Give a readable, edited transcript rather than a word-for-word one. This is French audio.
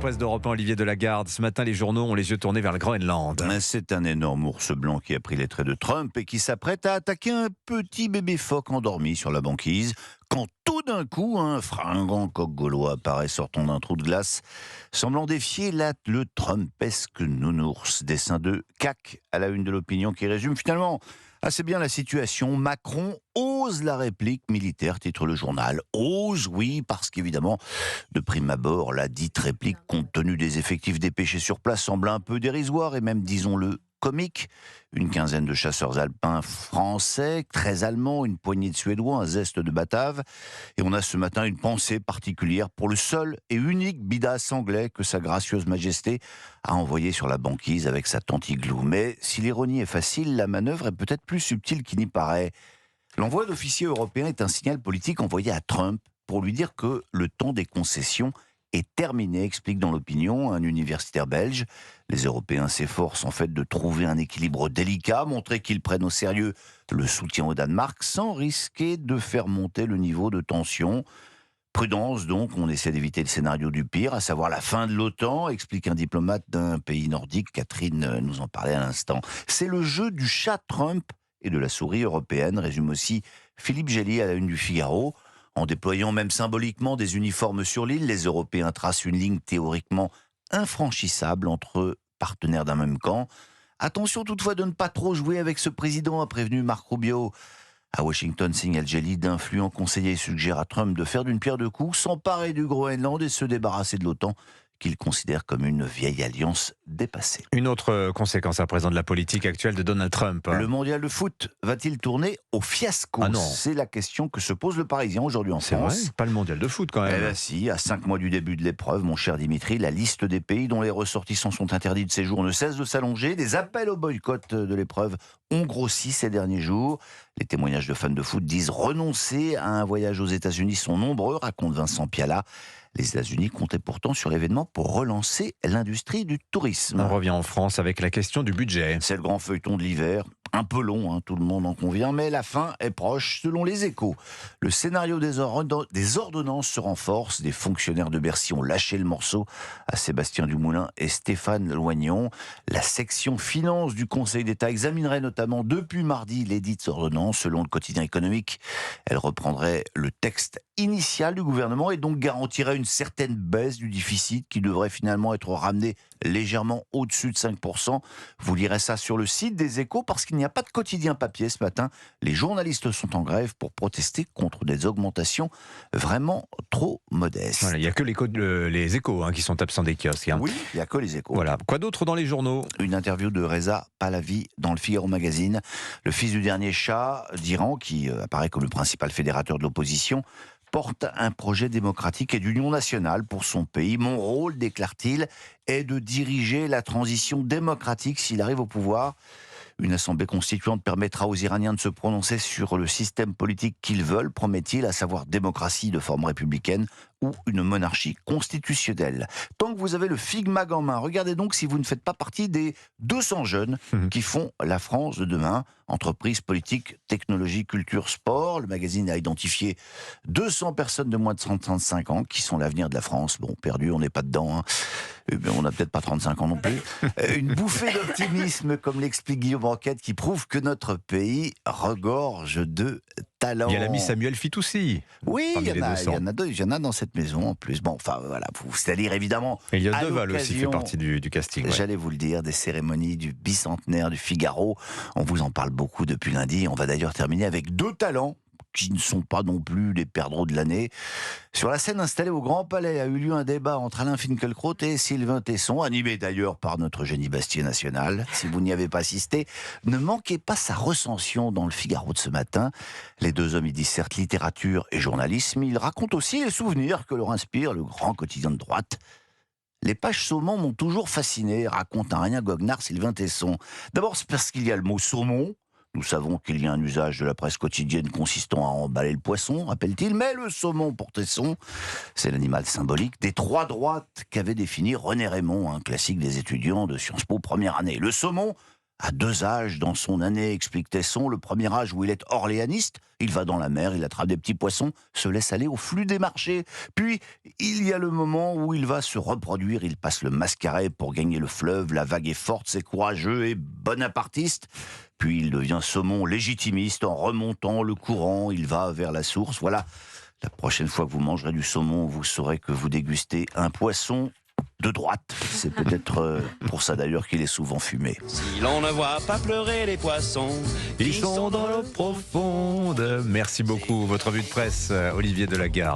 presse d'Europe 1, Olivier Delagarde. Ce matin, les journaux ont les yeux tournés vers le Groenland. C'est un énorme ours blanc qui a pris les traits de Trump et qui s'apprête à attaquer un petit bébé phoque endormi sur la banquise. Quand tout d'un coup, un fringant coq gaulois apparaît sortant d'un trou de glace, semblant défier le Trumpesque nounours. Dessin de CAC à la une de l'opinion qui résume finalement assez bien la situation. Macron ose la réplique militaire, titre le journal. Ose, oui, parce qu'évidemment, de prime abord, la dite réplique, compte tenu des effectifs dépêchés sur place, semble un peu dérisoire et même, disons-le, comique. Une quinzaine de chasseurs alpins français, 13 allemands, une poignée de Suédois, un zeste de Batave. Et on a ce matin une pensée particulière pour le seul et unique bidasse anglais que sa gracieuse majesté a envoyé sur la banquise avec sa tente igloo. Mais si l'ironie est facile, la manœuvre est peut-être plus subtile qu'il n'y paraît. L'envoi d'officiers européens est un signal politique envoyé à Trump pour lui dire que le temps des concessions est terminé, explique dans l'opinion un universitaire belge. Les Européens s'efforcent en fait de trouver un équilibre délicat, montrer qu'ils prennent au sérieux le soutien au Danemark sans risquer de faire monter le niveau de tension. Prudence donc, on essaie d'éviter le scénario du pire, à savoir la fin de l'OTAN, explique un diplomate d'un pays nordique, Catherine nous en parlait à l'instant. C'est le jeu du chat Trump et de la souris européenne, résume aussi Philippe Gély à la une du Figaro. En déployant même symboliquement des uniformes sur l'île, les Européens tracent une ligne théoriquement infranchissable entre partenaires d'un même camp. Attention toutefois de ne pas trop jouer avec ce président, a prévenu Marco Rubio. À Washington, signale Gély, d'influents conseillers suggèrent à Trump de faire d'une pierre deux coups, s'emparer du Groenland et se débarrasser de l'OTAN, qu'il considère comme une vieille alliance dépassée. Une autre conséquence à présent de la politique actuelle de Donald Trump. Le mondial de foot va-t-il tourner au fiasco ? Ah non. C'est la question que se pose le Parisien aujourd'hui en C'est France. vrai, pas le mondial de foot quand même. Eh bien si, à 5 mois du début de l'épreuve, mon cher Dimitri, la liste des pays dont les ressortissants sont interdits de séjour ne cesse de s'allonger. Des appels au boycott de l'épreuve ont grossi ces derniers jours. Les témoignages de fans de foot disent renoncer à un voyage aux États-Unis sont nombreux, raconte Vincent Piala. Les États-Unis comptaient pourtant sur l'événement pour relancer l'industrie du tourisme. On revient en France avec la question du budget. C'est le grand feuilleton de l'hiver. Un peu long, tout le monde en convient, mais la fin est proche selon les Échos. Le scénario des ordonnances se renforce. Des fonctionnaires de Bercy ont lâché le morceau à Sébastien Dumoulin et Stéphane Loignon. La section finance du Conseil d'État examinerait notamment depuis mardi les dites ordonnances. Selon le quotidien économique, elle reprendrait le texte initial du gouvernement et donc garantirait une certaine baisse du déficit qui devrait finalement être ramené légèrement au-dessus de 5%. Vous lirez ça sur le site des Échos parce qu'il n'y a pas de quotidien papier ce matin. Les journalistes sont en grève pour protester contre des augmentations vraiment trop modestes. Voilà, il n'y a que les Échos qui sont absents des kiosques. Oui, il n'y a que les Échos. Voilà. Quoi d'autre dans les journaux ? Une interview de Reza Pahlavi dans le Figaro Magazine. Le fils du dernier Shah d'Iran, qui apparaît comme le principal fédérateur de l'opposition, porte un projet démocratique et d'union nationale pour son pays. Mon rôle, déclare-t-il, est de diriger la transition démocratique s'il arrive au pouvoir. Une assemblée constituante permettra aux Iraniens de se prononcer sur le système politique qu'ils veulent, promet-il, à savoir démocratie de forme républicaine ou une monarchie constitutionnelle. Tant que vous avez le FIGMAG en main, regardez donc si vous ne faites pas partie des 200 jeunes qui font la France de demain. Entreprises, politique, technologie, culture, sport. Le magazine a identifié 200 personnes de moins de 35 ans qui sont l'avenir de la France. Bon, perdu, on n'est pas dedans. Eh bien, on n'a peut-être pas 35 ans non plus. Une bouffée d'optimisme, comme l'explique Guillaume Roquette, qui prouve que notre pays regorge de talent. Il y a l'ami Samuel Fitoussi. Oui, il y en a dans cette maison en plus. Bon, enfin voilà, c'est-à-dire évidemment. Et Eliott Deval aussi fait partie du casting. Ouais. J'allais vous le dire, des cérémonies du bicentenaire du Figaro. On vous en parle beaucoup depuis lundi. On va d'ailleurs terminer avec 2 talents qui ne sont pas non plus les perdreaux de l'année. Sur la scène installée au Grand Palais a eu lieu un débat entre Alain Finkielkraut et Sylvain Tesson, animé d'ailleurs par notre génie Bastier national. Si vous n'y avez pas assisté, ne manquez pas sa recension dans le Figaro de ce matin. Les 2 hommes y dissertent littérature et journalisme. Ils racontent aussi les souvenirs que leur inspire le grand quotidien de droite. Les pages saumon m'ont toujours fasciné, raconte un rien goguenard Sylvain Tesson. D'abord, c'est parce qu'il y a le mot saumon. Nous savons qu'il y a un usage de la presse quotidienne consistant à emballer le poisson, rappelle-t-il, mais le saumon pour Tesson, c'est l'animal symbolique des 3 droites qu'avait défini René Raymond, un classique des étudiants de Sciences Po première année. Le saumon à 2 âges dans son année, explique Tesson. Le premier âge où il est orléaniste, il va dans la mer, il attrape des petits poissons, se laisse aller au flux des marchés. Puis, il y a le moment où il va se reproduire, il passe le Mascaret pour gagner le fleuve, la vague est forte, c'est courageux et bonapartiste. Puis il devient saumon légitimiste en remontant le courant, il va vers la source. Voilà, la prochaine fois que vous mangerez du saumon, vous saurez que vous dégustez un poisson de droite. C'est peut-être pour ça d'ailleurs qu'il est souvent fumé. Si l'on ne voit pas pleurer les poissons, Ils sont dans l'eau profonde. Merci beaucoup. Votre revue de presse, Olivier Delagarde.